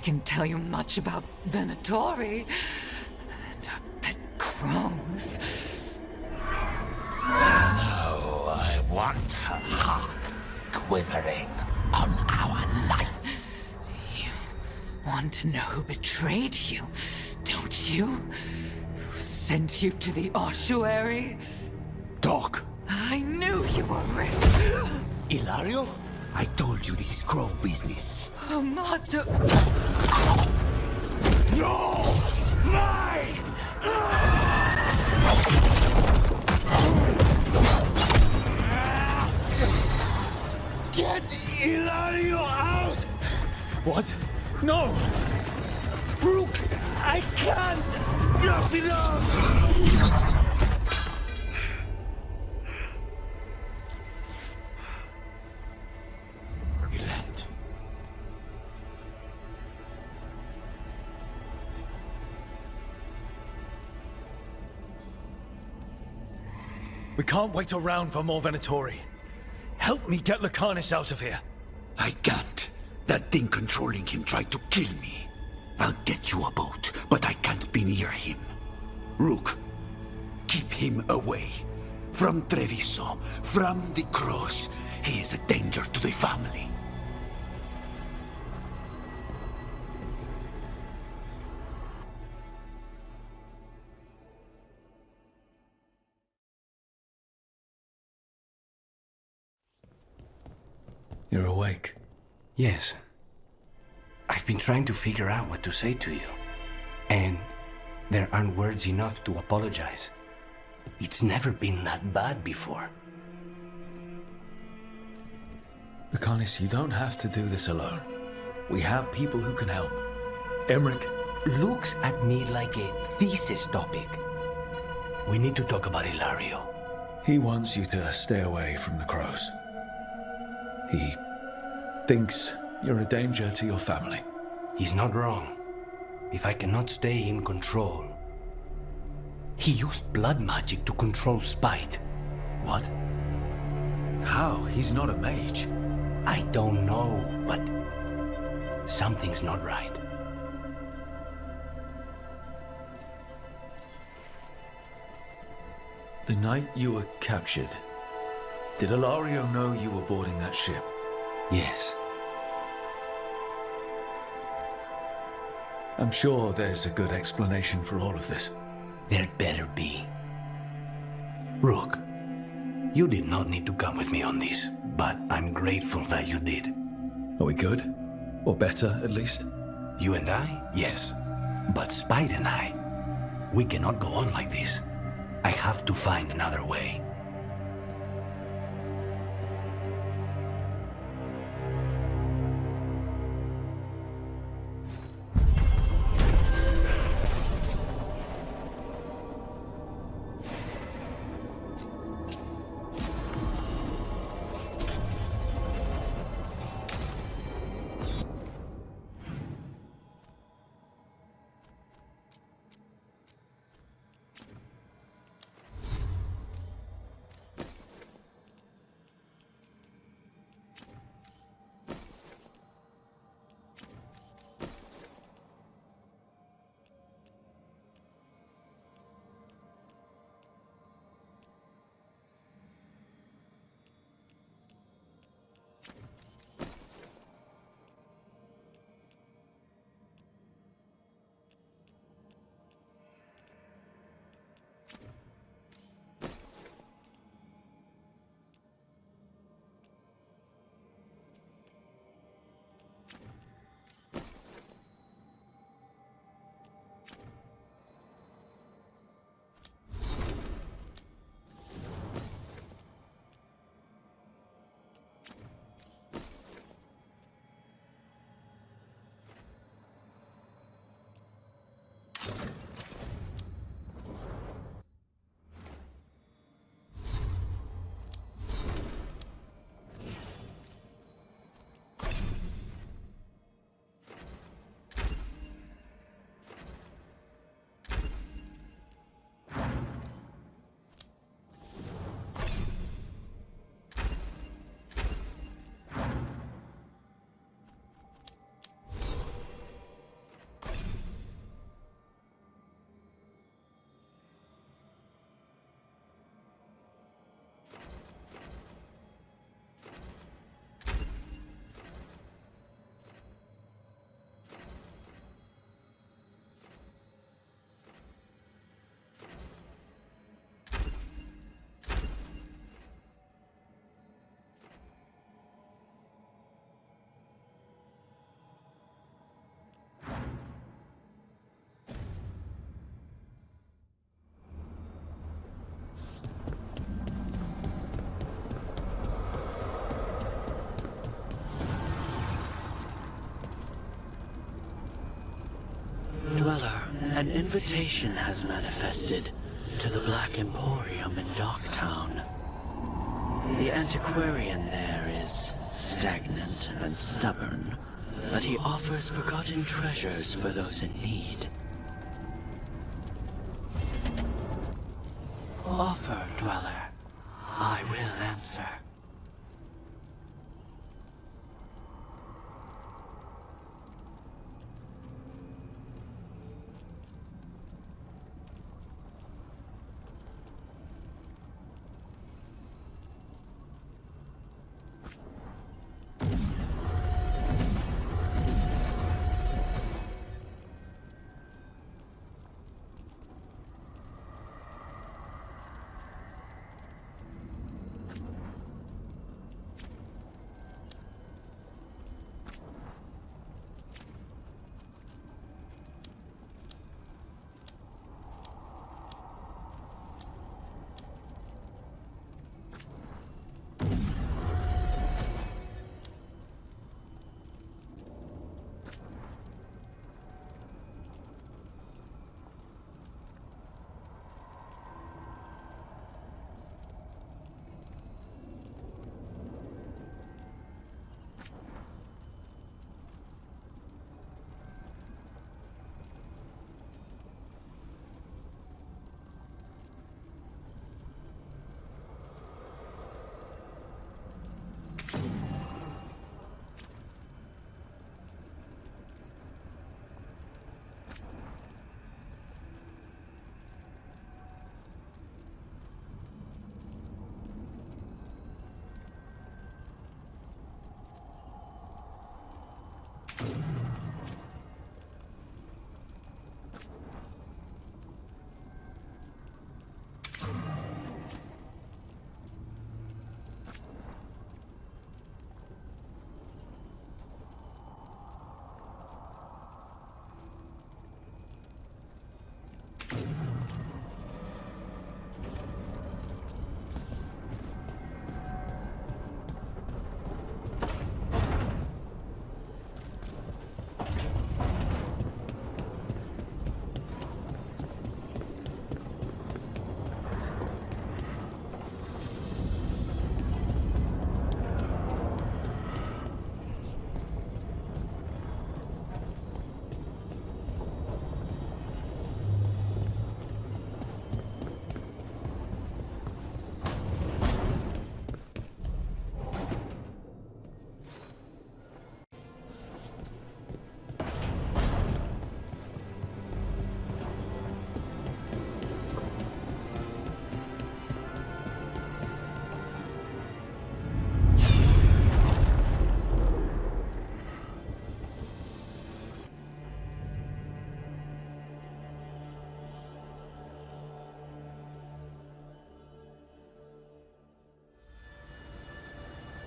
can tell you much about Venatori and our pet crows. No, I want her heart quivering on our knife. You want to know who betrayed you, don't you? Who sent you to the ossuary? Doc! I knew you were risk. Ilario? I told you this is crow business. Amato. No! Mine! Get Ilario out! What? No! Rook, I can't! That's enough! Relent. We can't wait around for more Venatori. Help me get Lucanus out of here. I can't. That thing controlling him tried to kill me. I'll get you a boat, but I can't be near him. Rook, keep him away. From Treviso, from the cross. He is a danger to the family. You're awake. Yes. I've been trying to figure out what to say to you. And there aren't words enough to apologize. It's never been that bad before. Lucanus, you don't have to do this alone. We have people who can help. Emmerich. Looks at me like a thesis topic. We need to talk about Ilario. He wants you to stay away from the crows. He thinks you're a danger to your family. He's not wrong. If I cannot stay in control... He used blood magic to control spite. What? How? He's not a mage. I don't know, but something's not right. The night you were captured, did Ilario know you were boarding that ship? Yes. I'm sure there's a good explanation for all of this. There'd better be. Rook, you did not need to come with me on this, but I'm grateful that you did. Are we good? Or better, at least? You and I? Yes. But Spite and I, we cannot go on like this. I have to find another way. An invitation has manifested to the Black Emporium in Docktown. The antiquarian there is stagnant and stubborn, but he offers forgotten treasures for those in need. Offer, Dweller. I will answer.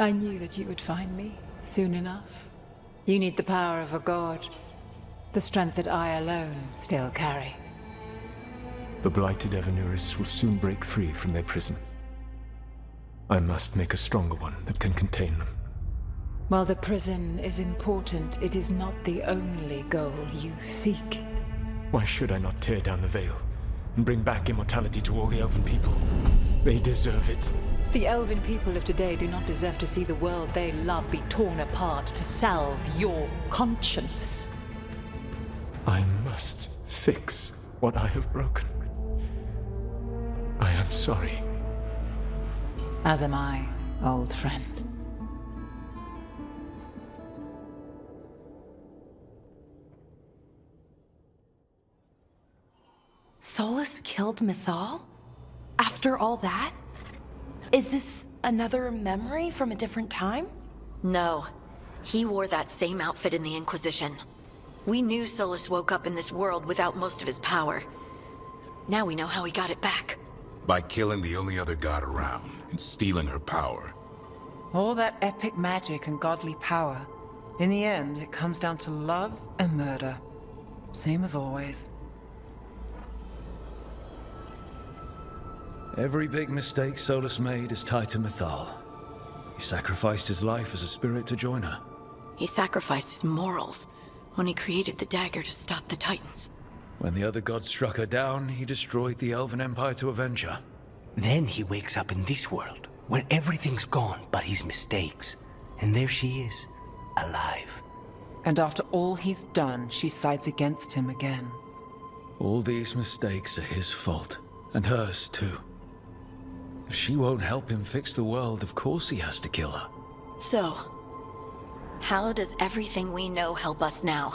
I knew that you would find me, soon enough. You need the power of a god. The strength that I alone still carry. The blighted Evanuris will soon break free from their prison. I must make a stronger one that can contain them. While the prison is important, it is not the only goal you seek. Why should I not tear down the veil and bring back immortality to all the Elven people? They deserve it. The Elven people of today do not deserve to see the world they love be torn apart to salve your conscience. I must fix what I have broken. I am sorry. As am I, old friend. Solus killed Mythal? After all that? Is this another memory from a different time? No. He wore that same outfit in the Inquisition. We knew Solus woke up in this world without most of his power. Now we know how he got it back. By killing the only other god around and stealing her power. All that epic magic and godly power. In the end, it comes down to love and murder. Same as always. Every big mistake Solus made is tied to Mythal. He sacrificed his life as a spirit to join her. He sacrificed his morals when he created the dagger to stop the Titans. When the other gods struck her down, he destroyed the Elven Empire to avenge her. Then he wakes up in this world, where everything's gone but his mistakes. And there she is, alive. And after all he's done, she sides against him again. All these mistakes are his fault, and hers too. If she won't help him fix the world, of course he has to kill her. So, how does everything we know help us now?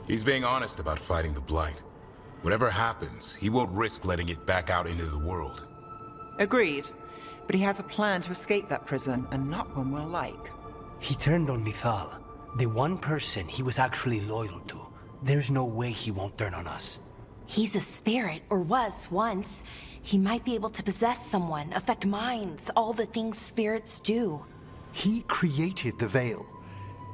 He's being honest about fighting the Blight. Whatever happens, he won't risk letting it back out into the world. Agreed. But he has a plan to escape that prison, and not one we'll like. He turned on Mythal, the one person he was actually loyal to. There's no way he won't turn on us. He's a spirit, or was once. He might be able to possess someone, affect minds, all the things spirits do. He created the Veil.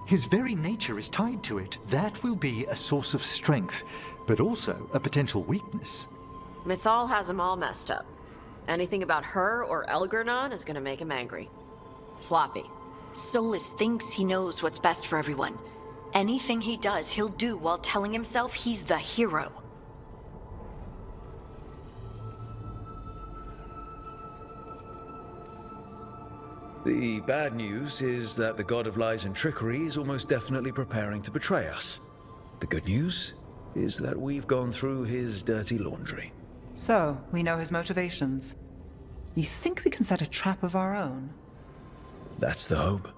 His very nature is tied to it. That will be a source of strength, but also a potential weakness. Mythal has him all messed up. Anything about her or Elgernon is gonna make him angry. Sloppy. Solus thinks he knows what's best for everyone. Anything he does, he'll do while telling himself he's the hero. The bad news is that the god of lies and trickery is almost definitely preparing to betray us. The good news is that we've gone through his dirty laundry. So, we know his motivations. You think we can set a trap of our own? That's the hope.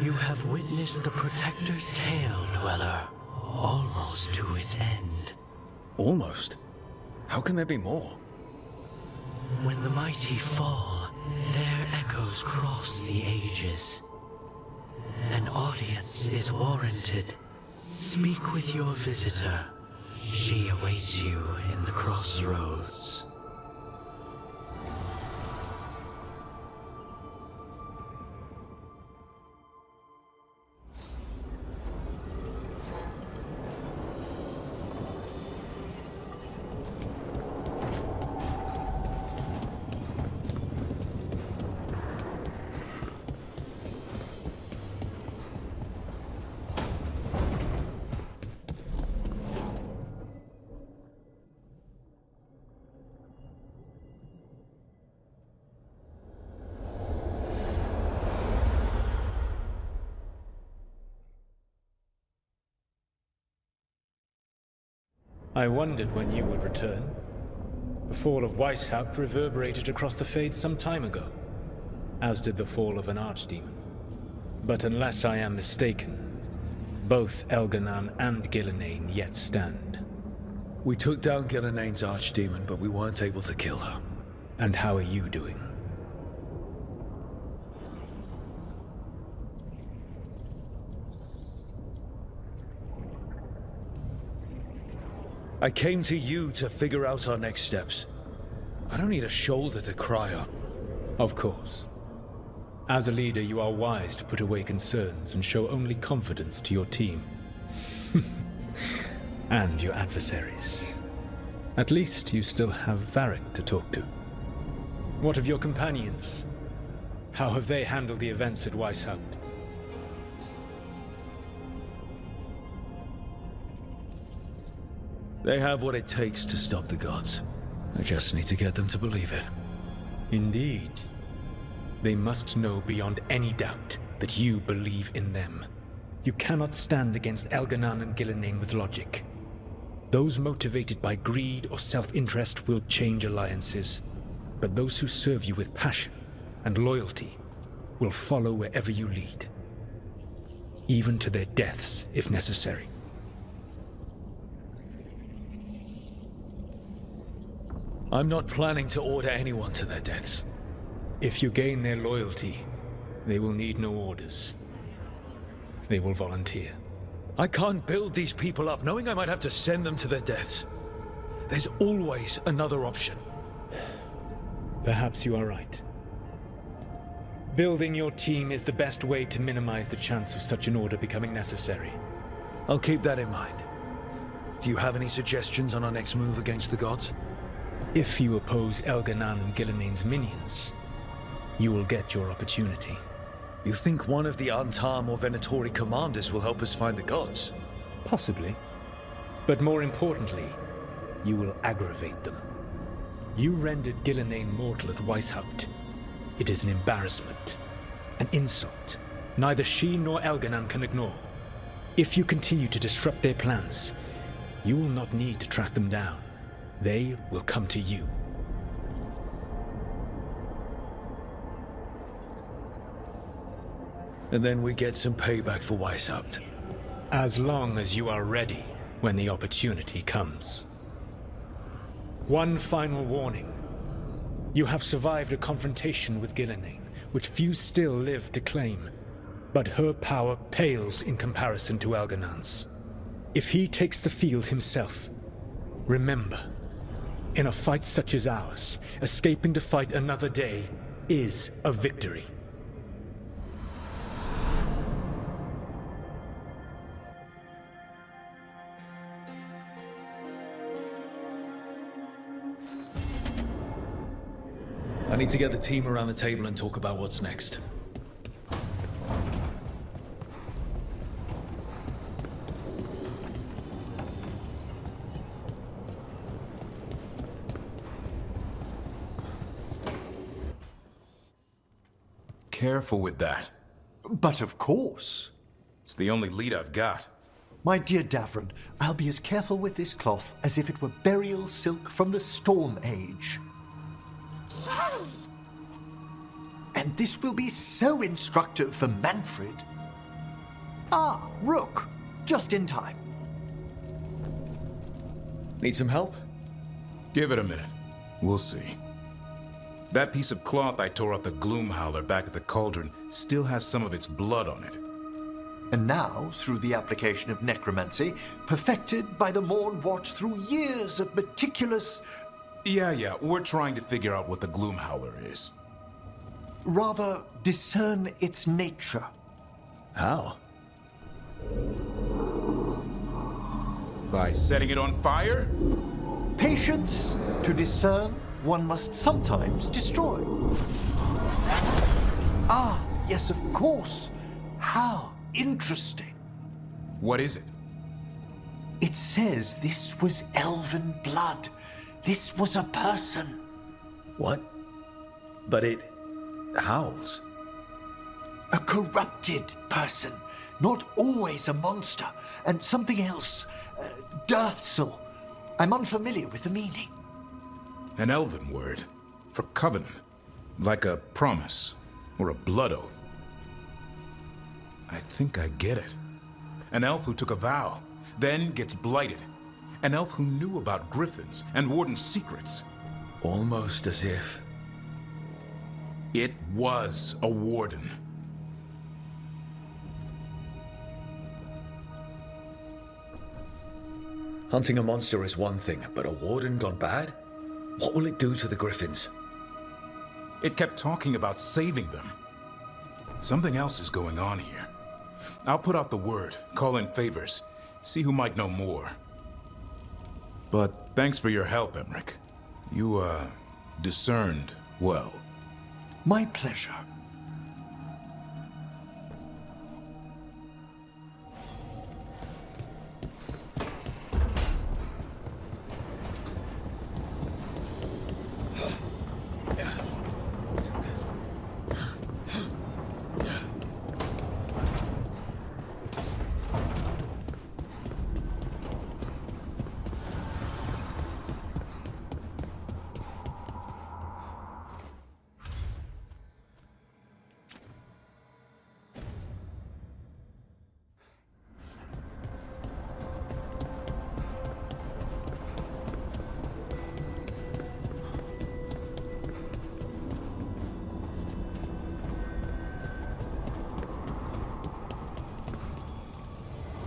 You have witnessed the Protector's tale, Dweller, almost to its end. Almost? How can there be more? When the mighty fall, their echoes cross the ages. An audience is warranted. Speak with your visitor. She awaits you in the crossroads. I wondered when you would return. The fall of Weishaupt reverberated across the Fades some time ago, as did the fall of an archdemon. But unless I am mistaken, both Elganan and Gillenane yet stand. We took down Gillenane's archdemon, but we weren't able to kill her. And how are you doing? I came to you to figure out our next steps. I don't need a shoulder to cry on. Of course. As a leader, you are wise to put away concerns and show only confidence to your team. And your adversaries. At least you still have Varric to talk to. What of your companions? How have they handled the events at Weishaupt? They have what it takes to stop the gods. I just need to get them to believe it. Indeed. They must know beyond any doubt that you believe in them. You cannot stand against Elganan and Gillenane with logic. Those motivated by greed or self-interest will change alliances, but those who serve you with passion and loyalty will follow wherever you lead, even to their deaths if necessary. I'm not planning to order anyone to their deaths. If you gain their loyalty, they will need no orders. They will volunteer. I can't build these people up knowing I might have to send them to their deaths. There's always another option. Perhaps you are right. Building your team is the best way to minimize the chance of such an order becoming necessary. I'll keep that in mind. Do you have any suggestions on our next move against the gods? If you oppose Elganan and Gillenane's minions, you will get your opportunity. You think one of the Antam or Venatori commanders will help us find the gods? Possibly. But more importantly, you will aggravate them. You rendered Gillenane mortal at Weishaupt. It is an embarrassment, an insult, neither she nor Elganan can ignore. If you continue to disrupt their plans, you will not need to track them down. They will come to you. And then we get some payback for Weishaupt. As long as you are ready when the opportunity comes. One final warning. You have survived a confrontation with Gillenane, which few still live to claim. But her power pales in comparison to Elganan's. If he takes the field himself, remember, in a fight such as ours, escaping to fight another day is a victory. I need to get the team around the table and talk about what's next. Careful with that. But of course. It's the only lead I've got. My dear Davron, I'll be as careful with this cloth as if it were burial silk from the Storm Age. And this will be so instructive for Manfred. Ah, Rook, just in time. Need some help? Give it a minute. We'll see. That piece of cloth I tore off the Gloomhowler back at the cauldron still has some of its blood on it. And now, through the application of necromancy, perfected by the Morn Watch through years of meticulous... Yeah, we're trying to figure out what the Gloomhowler is. Rather, discern its nature. How? By setting it on fire? Patience. To discern, one must sometimes destroy. Ah, yes, of course. How interesting. What is it? It says this was elven blood. This was a person. What? But it howls. A corrupted person. Not always a monster. And something else. Deathsel. I'm unfamiliar with the meaning. An elven word. For covenant. Like a promise. Or a blood oath. I think I get it. An elf who took a vow. Then gets blighted. An elf who knew about griffins and Warden's secrets. Almost as if... It was a Warden. Hunting a monster is one thing, but a Warden gone bad? What will it do to the griffins? It kept talking about saving them. Something else is going on here. I'll put out the word, call in favors, see who might know more. But thanks for your help, Emmerich. You, discerned well. My pleasure.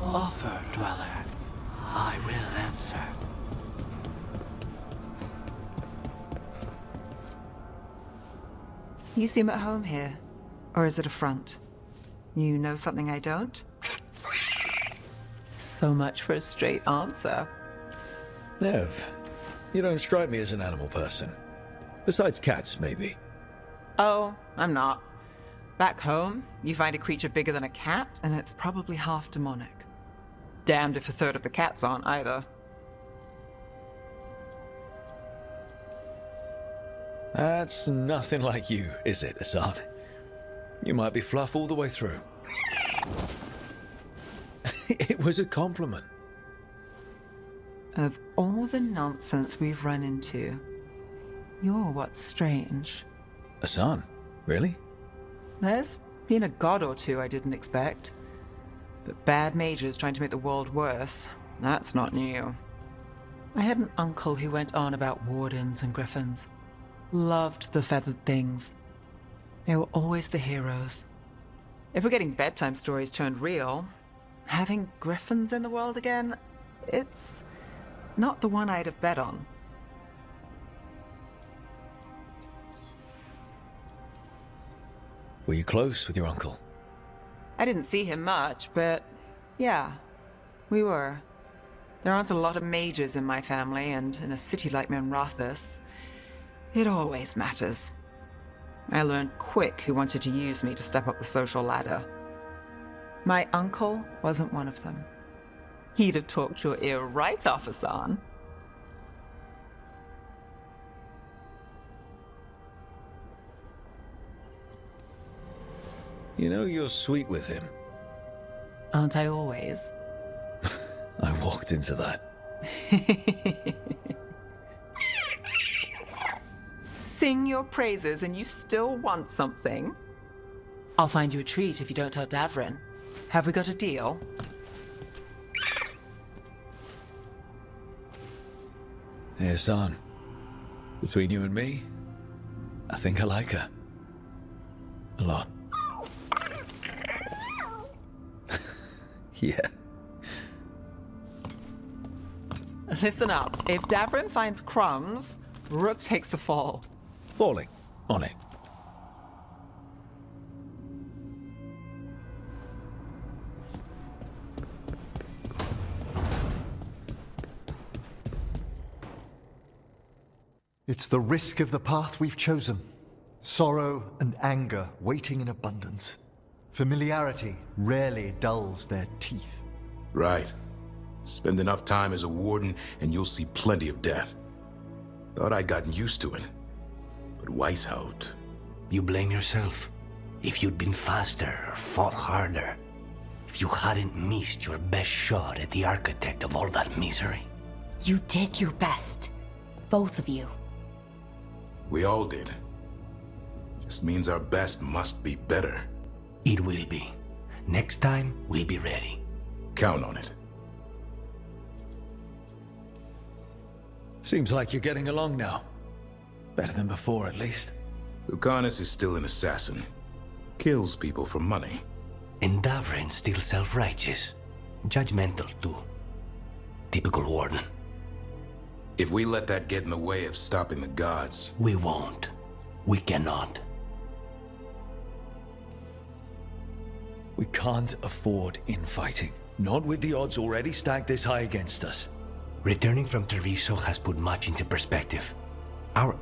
Offer, Dweller. I will answer. You seem at home here. Or is it a front? You know something I don't? So much for a straight answer. Nev, you don't strike me as an animal person. Besides cats, maybe. Oh, I'm not. Back home, you find a creature bigger than a cat, and it's probably half demonic. Damned if a third of the cats aren't either. That's nothing like you, is it, Hassan? You might be fluff all the way through. It was a compliment. Of all the nonsense we've run into, you're what's strange. Hassan? Really? There's been a god or two I didn't expect. But bad mages trying to make the world worse, that's not new. I had an uncle who went on about wardens and griffins. Loved the feathered things. They were always the heroes. If we're getting bedtime stories turned real, having griffins in the world again, it's not the one I'd have bet on. Were you close with your uncle? I didn't see him much, but yeah, we were. There aren't a lot of mages in my family, and in a city like Minrathous, it always matters. I learned quick who wanted to use me to step up the social ladder. My uncle wasn't one of them. He'd have talked your ear right off, Hassan. You know you're sweet with him. Aren't I always? I walked into that. Sing your praises and you still want something? I'll find you a treat if you don't tell Davrin. Have we got a deal? Hey, Hassan. Between you and me, I think I like her. A lot. Yeah. Listen up. If Davrin finds crumbs, Rook takes the fall. Falling. On it. It's the risk of the path we've chosen. Sorrow and anger waiting in abundance. Familiarity rarely dulls their teeth. Right. Spend enough time as a warden and you'll see plenty of death. Thought I'd gotten used to it. But Weishaupt... You blame yourself. If you'd been faster or fought harder. If you hadn't missed your best shot at the architect of all that misery. You did your best. Both of you. We all did. Just means our best must be better. It will be. Next time, we'll be ready. Count on it. Seems like you're getting along now. Better than before, at least. Lucanus is still an assassin. Kills people for money. And Davrin's still self-righteous. Judgmental, too. Typical warden. If we let that get in the way of stopping the gods... We won't. We cannot. We can't afford infighting. Not with the odds already stacked this high against us. Returning from Treviso has put much into perspective. Our